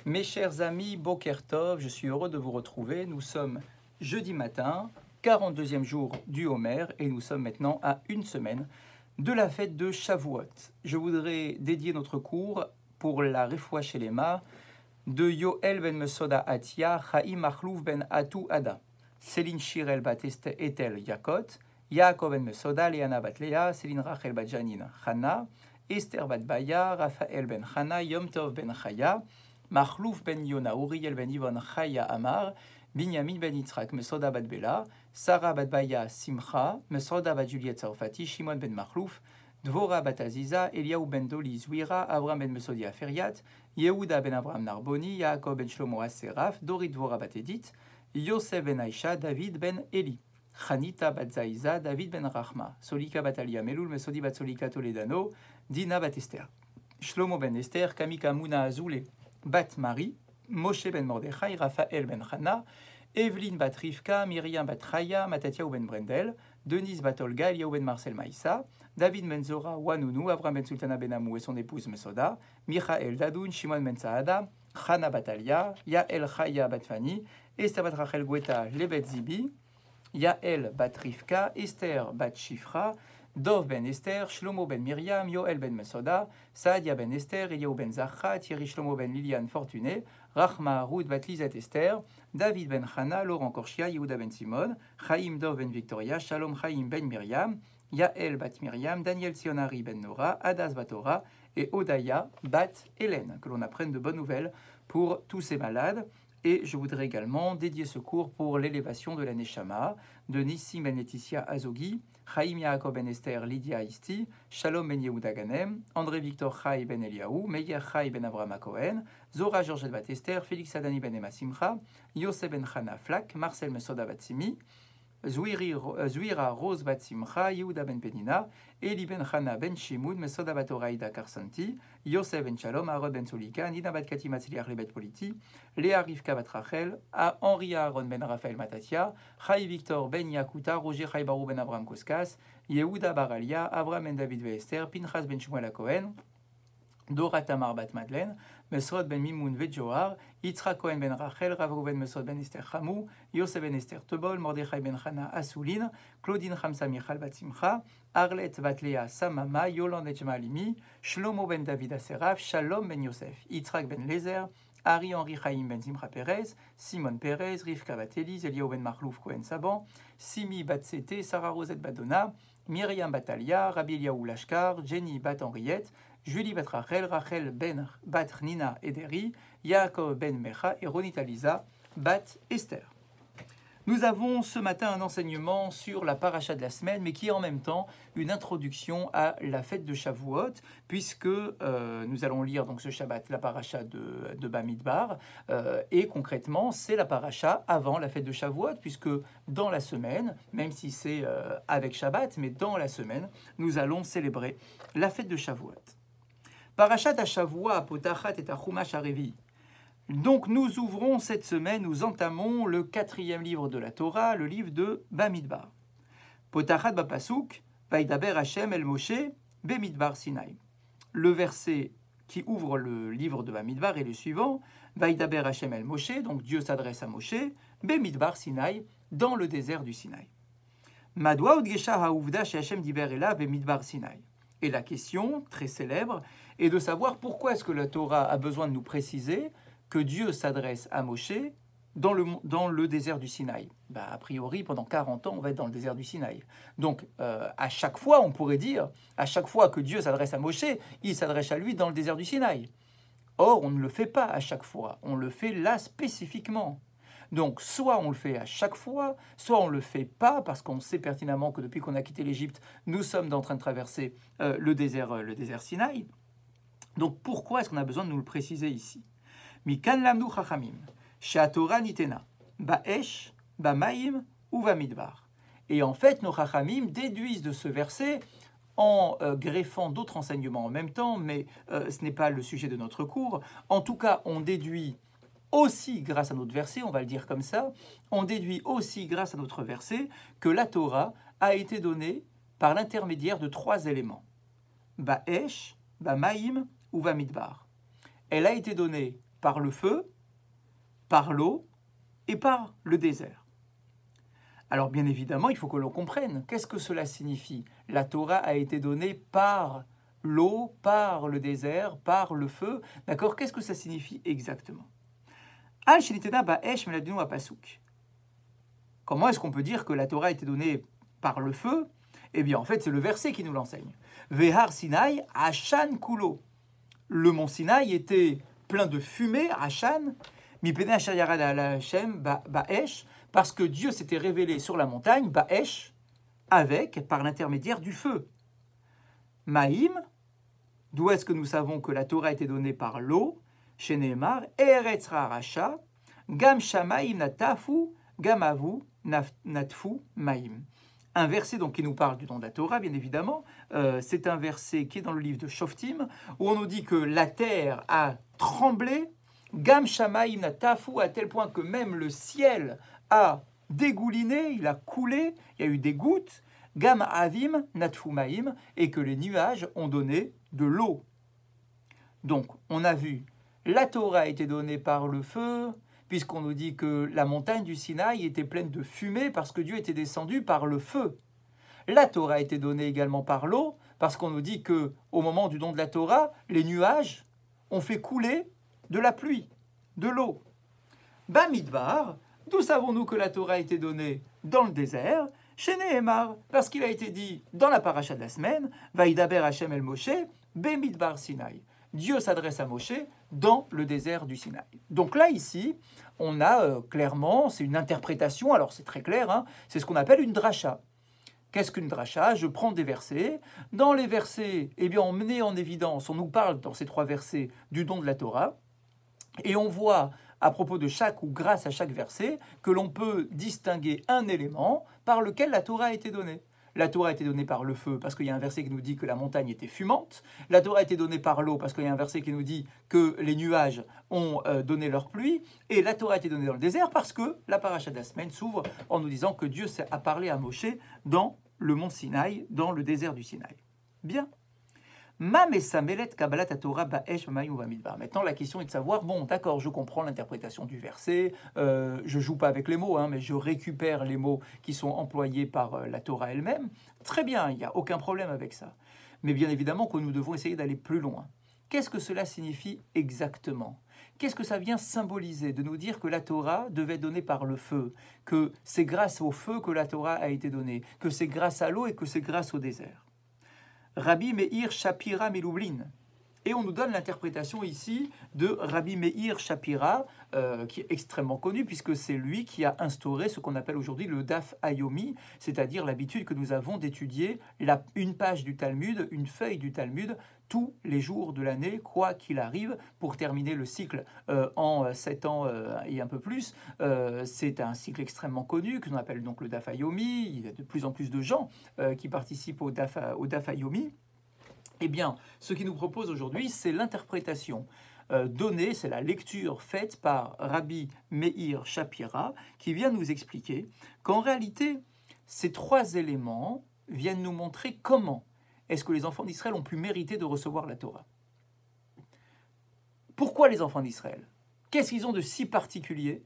Mes chers amis, Boker Tov, je suis heureux de vous retrouver. Nous sommes jeudi matin, 42e jour du Homer, et nous sommes maintenant à une semaine de la fête de Shavuot. Je voudrais dédier notre cours pour la Refoua Shelema de Yoel ben Mesoda Atia, Chaim Machlouf ben Atou Ada, Céline Shirel bat Etel Yakot, Yaakov ben Mesoda, Leana bat Lea, Céline Rachel bat Janine Chana, Esther bat Baya, Raphaël ben Chana, Yom Tov ben Chaya, Machlouf ben Yona, Uriel ben Yvon Chaya Amar, Binyamin ben Yitzhak, Mesoda bat Bela, Sarah bat Baya Simcha, Mesoda bat Juliette Sarfati, Shimon ben Machlouf, Dvora bat Aziza, Eliaou ben Doli Zouira, Abraham ben Mesodia Feriat, Yehuda ben Abraham Narboni, Yaakov ben Shlomo Aseraf, Dorit Dvora bat Edith, Yosef ben Aisha, David ben Eli, Chanita bat Zaiza, David ben Rachma, Solika bat Alia Melul, Mesodi bat Solika Toledano, Dina bat Esther, Shlomo ben Esther, Kamika Mouna Azoulé, bat Marie, Moshe ben Mordechai, Raphaël ben Chana, Evelyne bat Rivka, Myriam bat Chaya, Matatiaou ben Brendel, Denise bat Olga, Eliaou ben Marcel Maïssa, David ben Zora, Wanounou, Abraham ben Sultana ben Amou et son épouse Mesoda, Michael Dadoun, Shimon ben Saada, Chana bat Alia, Yael Chaya bat Fani, Esther bat Rachel Gweta, Lebet Zibi, Yael bat Rivka, Esther bat Shifra, Dov ben Esther, Shlomo ben Myriam, Yoel ben Mesoda, Saadia ben Esther, Eliaou ben Zacha, Thierry Shlomo ben Liliane Fortuné, Rachma Ruth bat Lizet Esther, David ben Chana, Laurent Korchia, Yehuda ben Simon, Chaim Dov ben Victoria, Shalom Chaim ben Myriam, Yael bat Myriam, Daniel Sionari ben Nora, Adas bat Ora et Odaya bat Hélène. Que l'on apprenne de bonnes nouvelles pour tous ces malades. Et je voudrais également dédier ce cours pour l'élévation de la Neshama de Nissim ben Laetitia Azogi, Chaim Yaakov ben Esther Lydia Isti, Shalom ben Yehuda Ganem, André Victor Chai ben Eliaou, Meir Chai ben Avraham Cohen, Zora Georgette bat Esther, Félix Adani ben Emma Simcha, Yosef ben Chana Flak, Marcel Mesoda bat Simi, Zouira Rose bat Simcha, Yehuda ben Penina, Eli ben Chana ben Shimoud, Mesoda bat Oraïda Karsanti, Yosef ben Shalom, Arod ben Solika, Nina bat Kati Matziliach Lebet Politi, Léa Rivka bat Rachel, Henri Aaron ben Raphaël Matatia, Chai Victor ben Yakuta, Roger Chai Barou ben Abraham Koskas, Yehuda Baralia, Abraham ben David Vester, Pinchas ben Shmuel Cohen, Dora Tamar bat Madeleine, Mesrod ben Mimoun Vedjoar, Yitzhak Cohen ben Rachel, Rav ben Mesrod ben Esther Chamou, Yosef ben Esther Tobol, Mordechai ben Chana Assoulin, Claudine Hamsa Michal bat Simcha, Arlette bat Léa Samama, Yolande Ejmalimi, Shlomo ben David Aseraf, Shalom ben Yosef, Yitzhak ben Lezer, Ari Henri Chaim ben Simcha Perez, Simon Perez, Rivka bat Elise, Eliaou ben Marlouf Cohen Saban, Simi bat Sete, Sarah Rosette Badona, Myriam Batalia, Rabbi Eliaou Lashkar, Jenny bat Henriette, Julie bat Rachel, Rachel ben bat Nina Ederi, Yaakov ben Mecha et Ronit Aliza bat Esther. Nous avons ce matin un enseignement sur la paracha de la semaine, mais qui est en même temps une introduction à la fête de Shavuot, puisque nous allons lire donc ce Shabbat la paracha de Bamidbar, et concrètement c'est la paracha avant la fête de Shavuot, puisque dans la semaine, même si c'est avec Shabbat, mais dans la semaine, nous allons célébrer la fête de Shavuot. Parashat HaShavua, Potachat et Chumash HaRevi. Donc nous ouvrons cette semaine, nous entamons le 4e livre de la Torah, le livre de Bamidbar. Potachat Bapasuk, Vaidaber Hashem El Moshe, Bemidbar Sinai. Le verset qui ouvre le livre de Bamidbar est le suivant, Vaidaber Hashem El Moshe, donc Dieu s'adresse à Moshe, Bemidbar Sinai, dans le désert du Sinaï. Madwa Udgesha Haouvda She Hashem Diber Elav Bemidbar Sinai. Et la question, très célèbre, est de savoir pourquoi est-ce que la Torah a besoin de nous préciser que Dieu s'adresse à Moshe dans le désert du Sinaï. A priori, pendant 40 ans, on va être dans le désert du Sinaï. Donc, à chaque fois, on pourrait dire, à chaque fois que Dieu s'adresse à Moshe, il s'adresse à lui dans le désert du Sinaï. Or, on ne le fait pas à chaque fois, on le fait là spécifiquement. Donc, soit on le fait à chaque fois, soit on ne le fait pas, parce qu'on sait pertinemment que depuis qu'on a quitté l'Égypte, nous sommes en train de traverser le désert Sinaï. Donc, pourquoi est-ce qu'on a besoin de nous le préciser ici? Mikan lamnu chachamim, she'atorah nitena, ba'esh, ba'maim ou ba'midbar. Et en fait, nos chachamim déduisent de ce verset, en greffant d'autres enseignements en même temps, mais ce n'est pas le sujet de notre cours. En tout cas, on déduit aussi, grâce à notre verset, on va le dire comme ça, on déduit aussi, grâce à notre verset, que la Torah a été donnée par l'intermédiaire de 3 éléments. Ba'esh, ba'maim ou ba'midbar. Elle a été donnée par le feu, par l'eau et par le désert. Alors bien évidemment, il faut que l'on comprenne. Qu'est-ce que cela signifie? La Torah a été donnée par l'eau, par le désert, par le feu. D'accord? Qu'est-ce que ça signifie exactement? Al shenitena ba'esh meladinu apasuk. Comment est-ce qu'on peut dire que la Torah a été donnée par le feu? Eh bien, en fait, c'est le verset qui nous l'enseigne. Vehar Sinai Ashan Kulo. Le mont Sinaï était plein de fumée, Ashan, Mipene Asher Yarad ala Hashem Ba'esh, parce que Dieu s'était révélé sur la montagne, Ba'esh, avec, par l'intermédiaire du feu. Maïm, d'où est-ce que nous savons que la Torah a été donnée par l'eau? Chez Nehemar, Eretz Ra'arasha, Gam Shamaim Natafu, Gam Avu Natfu Maïm. Un verset donc qui nous parle du don de la Torah, bien évidemment. C'est un verset qui est dans le livre de Shoftim, où on nous dit que la terre a tremblé, Gam Shamaim Natafu, à tel point que même le ciel a dégouliné, il a coulé, il y a eu des gouttes, Gam Avim Natfu Maïm, et que les nuages ont donné de l'eau. Donc, on a vu, la Torah a été donnée par le feu, puisqu'on nous dit que la montagne du Sinaï était pleine de fumée parce que Dieu était descendu par le feu. La Torah a été donnée également par l'eau, parce qu'on nous dit que au moment du don de la Torah, les nuages ont fait couler de la pluie, de l'eau. Bamidbar, d'où savons-nous que la Torah a été donnée dans le désert? Chez Nehemar, parce qu'il a été dit dans la paracha de la semaine, Vaïdaber Hashem el Moshe, Bemidbar Sinaï. Dieu s'adresse à Moshe dans le désert du Sinaï. Donc là, ici, on a clairement, c'est une interprétation, alors c'est très clair, hein, c'est ce qu'on appelle une dracha. Qu'est-ce qu'une dracha? Je prends des versets. Dans les versets, eh bien, on met en évidence, on nous parle dans ces 3 versets du don de la Torah, et on voit à propos de chaque ou grâce à chaque verset que l'on peut distinguer un élément par lequel la Torah a été donnée. La Torah a été donnée par le feu parce qu'il y a un verset qui nous dit que la montagne était fumante. La Torah a été donnée par l'eau parce qu'il y a un verset qui nous dit que les nuages ont donné leur pluie. Et la Torah a été donnée dans le désert parce que la paracha de la semaine s'ouvre en nous disant que Dieu a parlé à Moshe dans le mont Sinaï, dans le désert du Sinaï. Bien. Maintenant, la question est de savoir, bon, d'accord, je comprends l'interprétation du verset, je joue pas avec les mots, hein, mais je récupère les mots qui sont employés par la Torah elle-même. Très bien, il n'y a aucun problème avec ça. Mais bien évidemment que nous devons essayer d'aller plus loin. Qu'est-ce que cela signifie exactement? Qu'est-ce que ça vient symboliser de nous dire que la Torah devait être donnée par le feu, que c'est grâce au feu que la Torah a été donnée, que c'est grâce à l'eau et que c'est grâce au désert? Rabbi Meir Shapira Miloublin. Et on nous donne l'interprétation ici de Rabbi Meir Shapira, qui est extrêmement connu, puisque c'est lui qui a instauré ce qu'on appelle aujourd'hui le Daf Hayomi, c'est-à-dire l'habitude que nous avons d'étudier une page du Talmud, une feuille du Talmud, tous les jours de l'année, quoi qu'il arrive, pour terminer le cycle en 7 ans et un peu plus. C'est un cycle extrêmement connu, que l'on appelle donc le Daf Hayomi. Il y a de plus en plus de gens qui participent au Daf Hayomi. Eh bien, ce qu'il nous propose aujourd'hui, c'est l'interprétation donnée, c'est la lecture faite par Rabbi Meir Shapira, qui vient nous expliquer qu'en réalité, ces 3 éléments viennent nous montrer comment est-ce que les enfants d'Israël ont pu mériter de recevoir la Torah. Pourquoi les enfants d'Israël? Qu'est-ce qu'ils ont de si particulier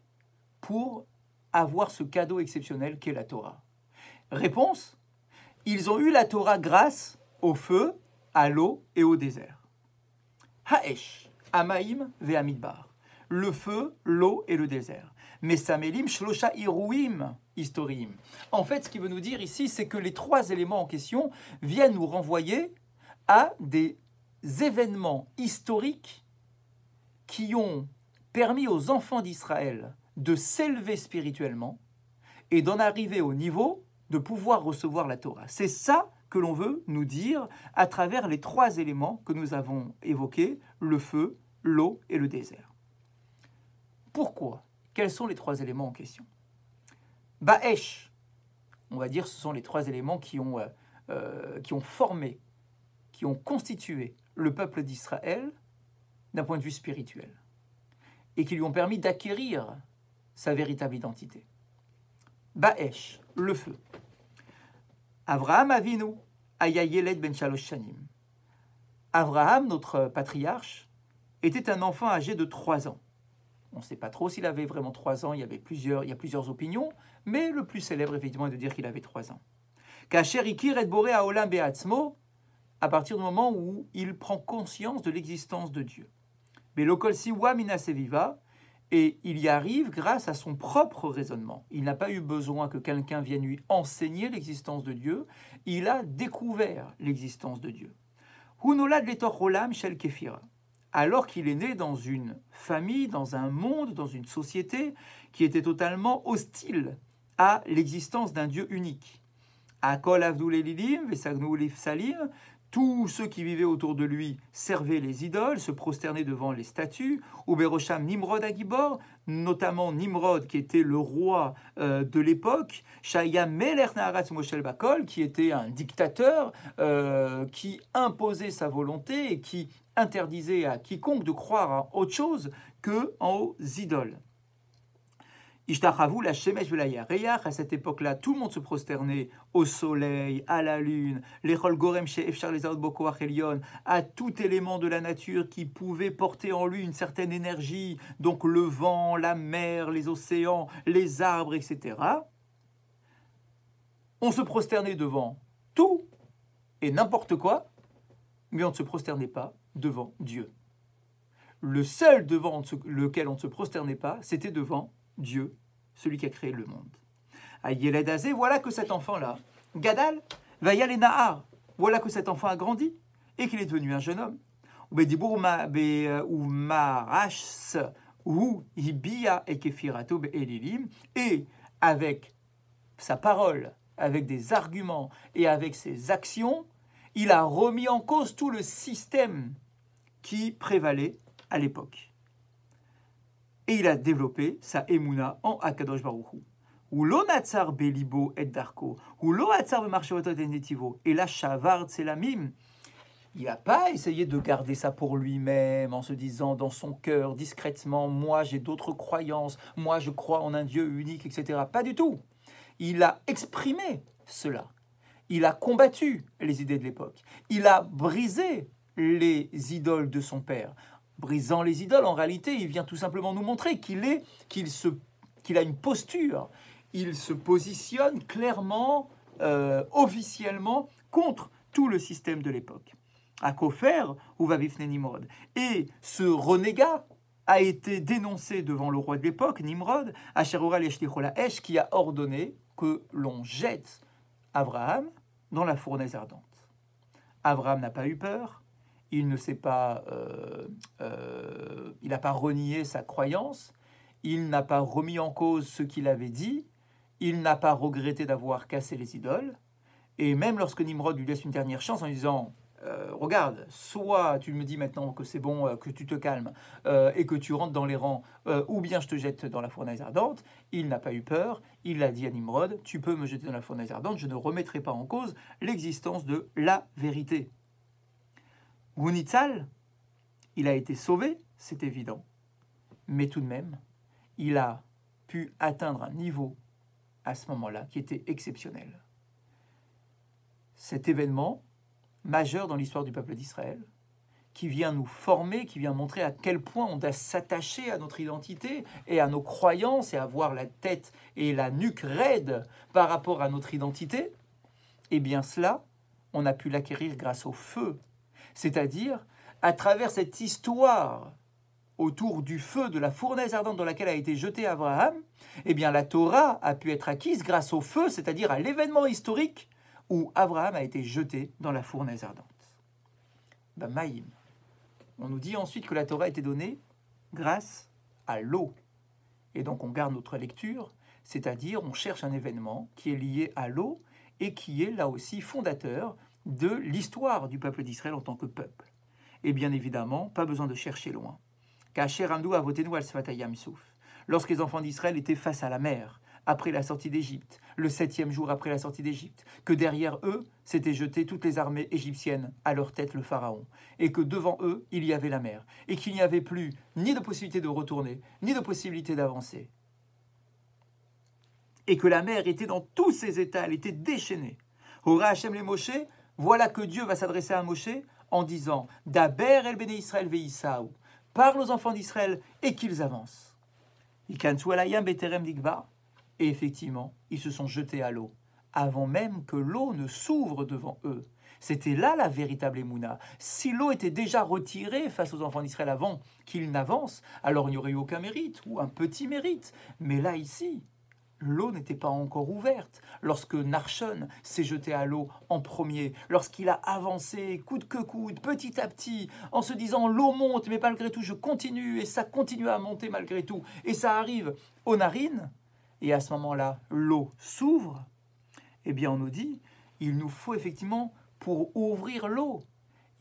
pour avoir ce cadeau exceptionnel qu'est la Torah? Réponse, ils ont eu la Torah grâce au feu, à l'eau et au désert. Haesh, Amaim ve'amidbar. Le feu, l'eau et le désert. Mesamelim shlosha iruim historim. En fait, ce qu'il veut nous dire ici, c'est que les 3 éléments en question viennent nous renvoyer à des événements historiques qui ont permis aux enfants d'Israël de s'élever spirituellement et d'en arriver au niveau de pouvoir recevoir la Torah. C'est ça que l'on veut nous dire à travers les 3 éléments que nous avons évoqués, le feu, l'eau et le désert. Pourquoi? Quels sont les 3 éléments en question? Ba'esh, on va dire, ce sont les 3 éléments qui ont formé, qui ont constitué le peuple d'Israël d'un point de vue spirituel et qui lui ont permis d'acquérir sa véritable identité. Ba'esh, le feu. Avraham Avinu, Ayayeled ben Shalosh Shanim. Avraham, notre patriarche, était un enfant âgé de 3 ans. On ne sait pas trop s'il avait vraiment 3 ans, il y a plusieurs opinions, mais le plus célèbre, effectivement, est de dire qu'il avait 3 ans. Kacher ikir et boré haolam be'atzmo, à partir du moment où il prend conscience de l'existence de Dieu. Mais l'okol siwa mina seviva, et il y arrive grâce à son propre raisonnement. Il n'a pas eu besoin que quelqu'un vienne lui enseigner l'existence de Dieu, il a découvert l'existence de Dieu. Hunolad letor olam shel kefira. Alors qu'il est né dans une famille, dans un monde, dans une société qui était totalement hostile à l'existence d'un Dieu unique. Akol avdul elilim vesagnu lifsalim, tous ceux qui vivaient autour de lui servaient les idoles, se prosternaient devant les statues. Uberosham Nimrod Agibor, notamment Nimrod, qui était le roi de l'époque. Shaya Melech Naharatz Moshel Bakol, qui était un dictateur qui imposait sa volonté et qui interdisait à quiconque de croire à autre chose qu'aux idoles. Ishtachavu la Shemesh velayareyach, à cette époque-là, tout le monde se prosternait au soleil, à la lune, l'echol gorem she'efshar lezaot bo koach elyon, à tout élément de la nature qui pouvait porter en lui une certaine énergie, donc le vent, la mer, les océans, les arbres, etc. On se prosternait devant tout et n'importe quoi, mais on ne se prosternait pas devant Dieu. Le seul devant lequel on ne se prosternait pas, c'était devant Dieu, celui qui a créé le monde. Ayeled Azé, voilà que cet enfant-là, Gadal, Vayal et Nahar, voilà que cet enfant a grandi et qu'il est devenu un jeune homme. Et avec sa parole, avec des arguments et avec ses actions, il a remis en cause tout le système qui prévalait à l'époque. Et il a développé sa émouna en Akadosh Baruch Hu. Ou lo natsar belibo et darko, ou lo natsar bemarshavotot et netivo, et la shavard c'est la mime. Il n'a pas essayé de garder ça pour lui-même en se disant dans son cœur discrètement, moi j'ai d'autres croyances, moi je crois en un Dieu unique, etc. Pas du tout. Il a exprimé cela. Il a combattu les idées de l'époque. Il a brisé les idoles de son père. Brisant les idoles, en réalité, il vient tout simplement nous montrer qu'il a une posture. Il se positionne clairement, officiellement, contre tout le système de l'époque. À Kofer, ou Vavifne Nimrod. Et ce renégat a été dénoncé devant le roi de l'époque, Nimrod, Asherora Leshlichola Esh, qui a ordonné que l'on jette Abraham dans la fournaise ardente. Abraham n'a pas eu peur. Il ne s'est pas, il n'a pas renié sa croyance, il n'a pas remis en cause ce qu'il avait dit, il n'a pas regretté d'avoir cassé les idoles, et même lorsque Nimrod lui laisse une dernière chance en lui disant regarde, soit tu me dis maintenant que c'est bon, que tu te calmes et que tu rentres dans les rangs, ou bien je te jette dans la fournaise ardente, il n'a pas eu peur, il a dit à Nimrod, tu peux me jeter dans la fournaise ardente, je ne remettrai pas en cause l'existence de la vérité. Wunitzal, il a été sauvé, c'est évident, mais tout de même, il a pu atteindre un niveau à ce moment-là qui était exceptionnel. Cet événement majeur dans l'histoire du peuple d'Israël, qui vient nous former, qui vient montrer à quel point on doit s'attacher à notre identité et à nos croyances et avoir la tête et la nuque raide par rapport à notre identité, eh bien cela, on a pu l'acquérir grâce au feu. C'est-à-dire, à travers cette histoire autour du feu de la fournaise ardente dans laquelle a été jeté Abraham, eh bien la Torah a pu être acquise grâce au feu, c'est-à-dire à l'événement historique où Abraham a été jeté dans la fournaise ardente. Maïm. On nous dit ensuite que la Torah a été donnée grâce à l'eau. Et donc on garde notre lecture, c'est-à-dire on cherche un événement qui est lié à l'eau et qui est là aussi fondateur de l'histoire du peuple d'Israël en tant que peuple. Et bien évidemment, pas besoin de chercher loin. Lorsque les enfants d'Israël étaient face à la mer, après la sortie d'Égypte, le 7e jour après la sortie d'Égypte, que derrière eux s'étaient jetées toutes les armées égyptiennes, à leur tête le pharaon, et que devant eux, il y avait la mer, et qu'il n'y avait plus ni de possibilité de retourner, ni de possibilité d'avancer. Et que la mer était dans tous ses états, elle était déchaînée. Hora Hashem les Moshe, voilà que Dieu va s'adresser à Moshe en disant « Daber el Bene Israël veïsaou » parle aux enfants d'Israël et qu'ils avancent. Et effectivement, ils se sont jetés à l'eau, avant même que l'eau ne s'ouvre devant eux. C'était là la véritable Emouna. Si l'eau était déjà retirée face aux enfants d'Israël avant qu'ils n'avancent, alors il n'y aurait eu aucun mérite, ou un petit mérite. Mais là, ici, l'eau n'était pas encore ouverte. Lorsque Narshon s'est jeté à l'eau en premier, lorsqu'il a avancé coûte que coûte, petit à petit, en se disant l'eau monte, mais malgré tout je continue, et ça continue à monter malgré tout, et ça arrive aux narines, et à ce moment-là, l'eau s'ouvre, eh bien on nous dit, il nous faut effectivement, pour ouvrir l'eau,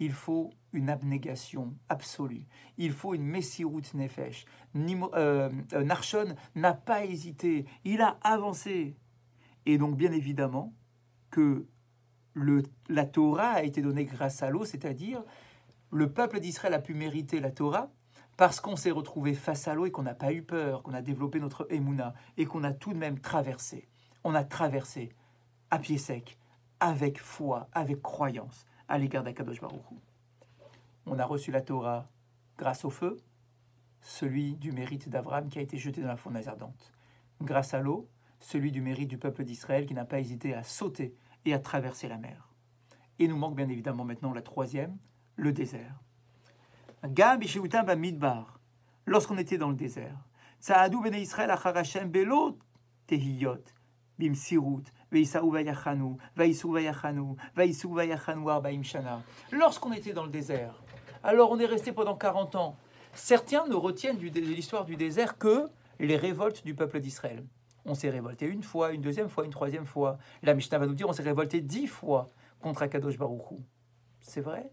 il faut une abnégation absolue. Il faut une messirut nefesh. Narshon n'a pas hésité, il a avancé. Et donc, bien évidemment, que la Torah a été donnée grâce à l'eau, c'est-à-dire le peuple d'Israël a pu mériter la Torah parce qu'on s'est retrouvé face à l'eau et qu'on n'a pas eu peur, qu'on a développé notre émouna et qu'on a tout de même traversé. On a traversé à pied sec, avec foi, avec croyance, à l'égard d'Akadosh Baruch Hu. On a reçu la Torah grâce au feu, celui du mérite d'Abraham qui a été jeté dans la fournaise ardente. Grâce à l'eau, celui du mérite du peuple d'Israël qui n'a pas hésité à sauter et à traverser la mer. Et nous manque bien évidemment maintenant la troisième, le désert. Gam b'sheutam b'midbar, lorsqu'on était dans le désert. Tsaadou b'nei Israël achar Hashem belo tehiyot b'msirut. Lorsqu'on était dans le désert, alors on est resté pendant 40 ans. Certains ne retiennent de l'histoire du désert que les révoltes du peuple d'Israël. On s'est révolté une fois, une deuxième fois, une troisième fois. La Mishnah va nous dire on s'est révolté 10 fois contre Akadosh Baruch Hu. C'est vrai?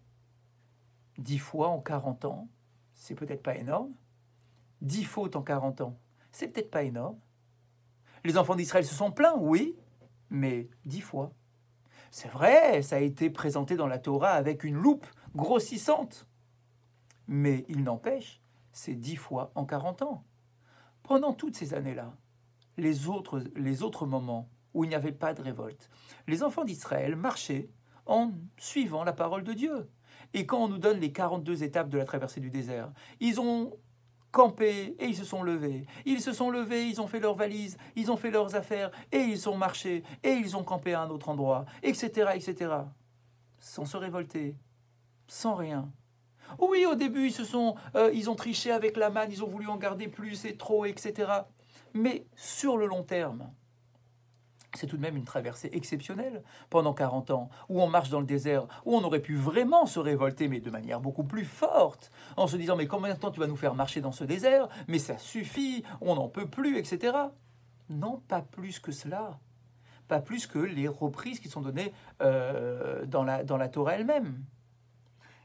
10 fois en 40 ans, c'est peut-être pas énorme. 10 fautes en 40 ans, c'est peut-être pas énorme. Les enfants d'Israël se sont plaints, oui, mais 10 fois. C'est vrai, ça a été présenté dans la Torah avec une loupe grossissante. Mais il n'empêche, c'est 10 fois en 40 ans. Pendant toutes ces années-là, les autres moments où il n'y avait pas de révolte, les enfants d'Israël marchaient en suivant la parole de Dieu. Et quand on nous donne les 42 étapes de la traversée du désert, ils ont campé et ils se sont levés. Ils se sont levés, ils ont fait leurs valises, ils ont fait leurs affaires et ils ont marché et ils ont campé à un autre endroit, etc., etc. Sans se révolter, sans rien. Oui, au début, ils ont triché avec la manne, ils ont voulu en garder plus et trop, etc. Mais sur le long terme, c'est tout de même une traversée exceptionnelle pendant 40 ans, où on marche dans le désert, où on aurait pu vraiment se révolter, mais de manière beaucoup plus forte, en se disant, mais combien de temps tu vas nous faire marcher dans ce désert? Mais ça suffit, on n'en peut plus, etc. Non, pas plus que cela. Pas plus que les reprises qui sont données dans la Torah elle-même.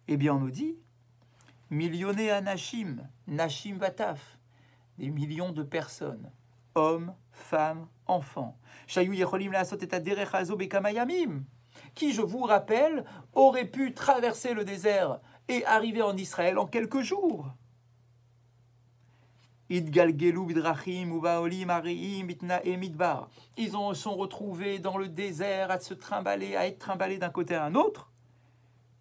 Eh bien, on nous dit, millionné à Nashim, Nashim Vataf, des millions de personnes, hommes, femmes, enfants, qui, je vous rappelle, aurait pu traverser le désert et arriver en Israël en quelques jours. Ils sont retrouvés dans le désert à se trimballer, à être trimballés d'un côté à un autre.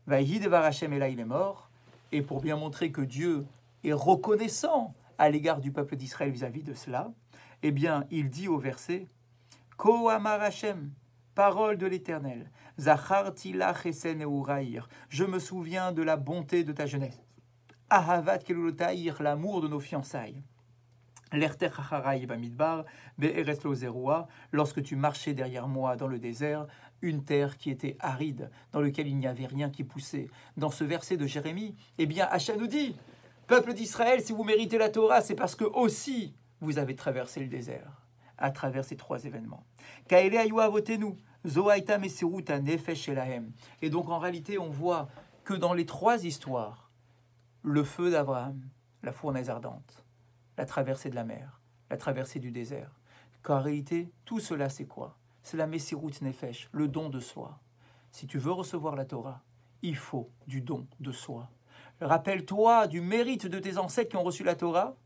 Et là, il est mort. Et pour bien montrer que Dieu est reconnaissant à l'égard du peuple d'Israël vis-à-vis de cela, eh bien, il dit au verset Ko amar Hashem, parole de l'Éternel, Zacharti la chesen euraïr, je me souviens de la bonté de ta jeunesse. Ahavat kelulotaïr, l'amour de nos fiançailles. L'erter hacharai bamidbar, be'eretz lo zerua, lorsque tu marchais derrière moi dans le désert, une terre qui était aride, dans laquelle il n'y avait rien qui poussait. Dans ce verset de Jérémie, eh bien, Hachem nous dit, peuple d'Israël, si vous méritez la Torah, c'est parce que aussi vous avez traversé le désert, à travers ces 3 événements. Kaele ayua avotenu, zoaita mesiruta nefesh elahem. Et donc, en réalité, on voit que dans les 3 histoires, le feu d'Abraham, la fournaise ardente, la traversée de la mer, la traversée du désert, qu'en réalité, tout cela, c'est quoi? C'est la Messirut Nefesh, le don de soi. Si tu veux recevoir la Torah, il faut du don de soi. Rappelle-toi du mérite de tes ancêtres qui ont reçu la Torah,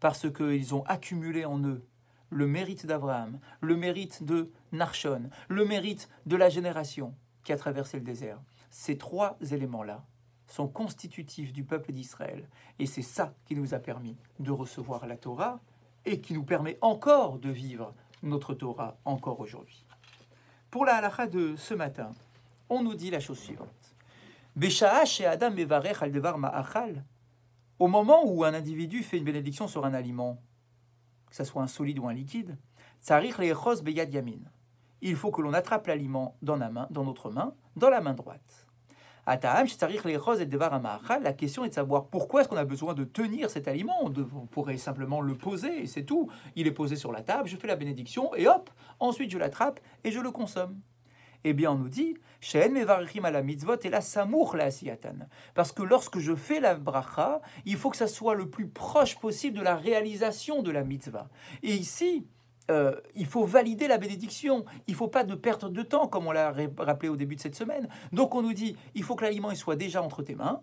parce qu'ils ont accumulé en eux le mérite d'Abraham, le mérite de Narshon, le mérite de la génération qui a traversé le désert. Ces 3 éléments-là sont constitutifs du peuple d'Israël. Et c'est ça qui nous a permis de recevoir la Torah et qui nous permet encore de vivre notre Torah encore aujourd'hui. Pour la halakha de ce matin, on nous dit la chose suivante. Besha'a she'adam mevarech al devar ma'achal. Au moment où un individu fait une bénédiction sur un aliment, que ce soit un solide ou un liquide, tsarich le'echos beyad yamin. Il faut que l'on attrape l'aliment dans notre main, dans la main droite. La question est de savoir pourquoi est-ce qu'on a besoin de tenir cet aliment. On pourrait simplement le poser et c'est tout. Il est posé sur la table, je fais la bénédiction et hop, ensuite je l'attrape et je le consomme. Eh bien on nous dit, parce que lorsque je fais la bracha, il faut que ça soit le plus proche possible de la réalisation de la mitzvah. Et ici, il faut valider la bénédiction. Il ne faut pas de perte de temps, comme on l'a rappelé au début de cette semaine. Donc on nous dit, il faut que l'aliment soit déjà entre tes mains,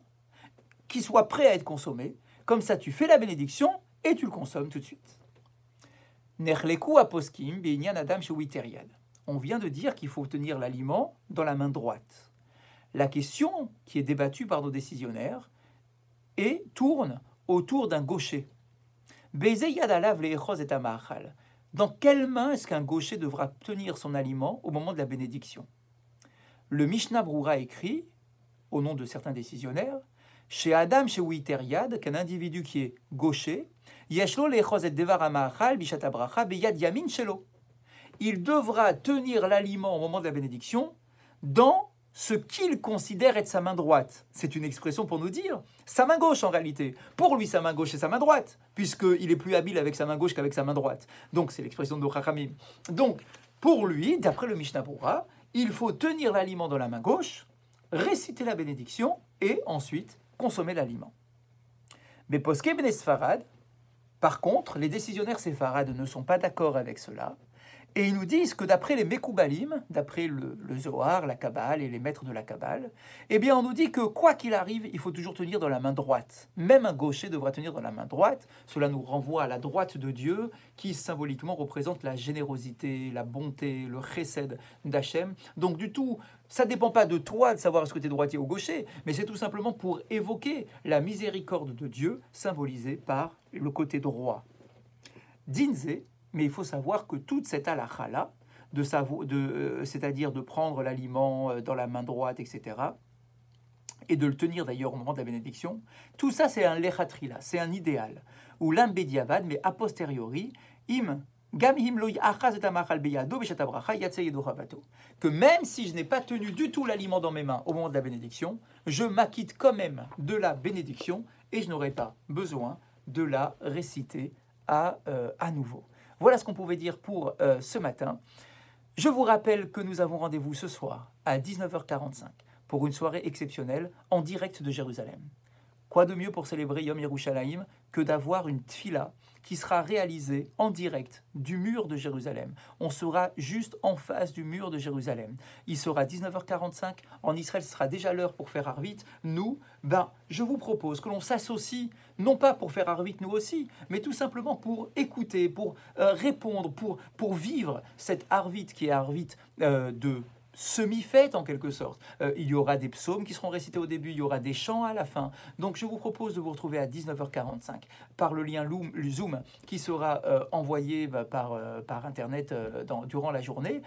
qu'il soit prêt à être consommé. Comme ça, tu fais la bénédiction et tu le consommes tout de suite. On vient de dire qu'il faut tenir l'aliment dans la main droite. La question qui est débattue par nos décisionnaires tourne autour d'un gaucher. Dans quelle main est-ce qu'un gaucher devra tenir son aliment au moment de la bénédiction? Le Mishnah Broura écrit, au nom de certains décisionnaires, chez Adam chez Witeriad, qu'un individu qui est gaucher, Yeshlo lechos et devar amachal bishat abracha beyad yamin shelo. Il devra tenir l'aliment au moment de la bénédiction dans ce qu'il considère être sa main droite. C'est une expression pour nous dire sa main gauche en réalité. Pour lui, sa main gauche est sa main droite, puisqu'il est plus habile avec sa main gauche qu'avec sa main droite. Donc c'est l'expression de Chachamim. Donc pour lui, d'après le Mishnah Broura, il faut tenir l'aliment dans la main gauche, réciter la bénédiction et ensuite consommer l'aliment. Mais Poske ben Sfarad, par contre, les décisionnaires séfarades ne sont pas d'accord avec cela. Et ils nous disent que d'après les Mekoubalim, d'après le Zohar, la Kabbale et les maîtres de la Kabbale, eh bien on nous dit que quoi qu'il arrive, il faut toujours tenir dans la main droite. Même un gaucher devra tenir dans la main droite. Cela nous renvoie à la droite de Dieu, qui symboliquement représente la générosité, la bonté, le chesed d'Hachem. Donc du tout, ça ne dépend pas de toi de savoir est-ce que tu es droitier ou gaucher, mais c'est tout simplement pour évoquer la miséricorde de Dieu, symbolisée par le côté droit. Dinze. Mais il faut savoir que toute cette halakha-là, c'est-à-dire de prendre l'aliment dans la main droite, etc., et de le tenir d'ailleurs au moment de la bénédiction, tout ça c'est un lechatrila, c'est un idéal, ou l'imbediavad, mais a posteriori, que même si je n'ai pas tenu du tout l'aliment dans mes mains au moment de la bénédiction, je m'acquitte quand même de la bénédiction et je n'aurai pas besoin de la réciter à nouveau. Voilà ce qu'on pouvait dire pour ce matin. Je vous rappelle que nous avons rendez-vous ce soir à 19h45 pour une soirée exceptionnelle en direct de Jérusalem. Quoi de mieux pour célébrer Yom Yerushalayim que d'avoir une tfila qui sera réalisée en direct du mur de Jérusalem. On sera juste en face du mur de Jérusalem. Il sera 19h45. En Israël, ce sera déjà l'heure pour faire Arvit. Nous, je vous propose que l'on s'associe, non pas pour faire Arvit nous aussi, mais tout simplement pour écouter, pour répondre, pour vivre cette Arvit qui est Arvit de semi-fête en quelque sorte. Il y aura des psaumes qui seront récités au début, il y aura des chants à la fin. Donc je vous propose de vous retrouver à 19h45 par le lien Zoom qui sera envoyé par Internet durant la journée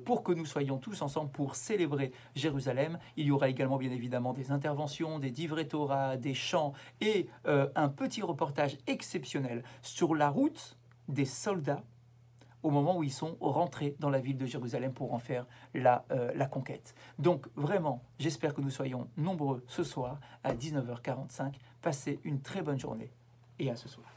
pour que nous soyons tous ensemble pour célébrer Jérusalem. Il y aura également bien évidemment des interventions, des divrei Torah, des chants et un petit reportage exceptionnel sur la route des soldats au moment où ils sont rentrés dans la ville de Jérusalem pour en faire la conquête. Donc vraiment, j'espère que nous soyons nombreux ce soir à 19h45. Passez une très bonne journée et à ce soir.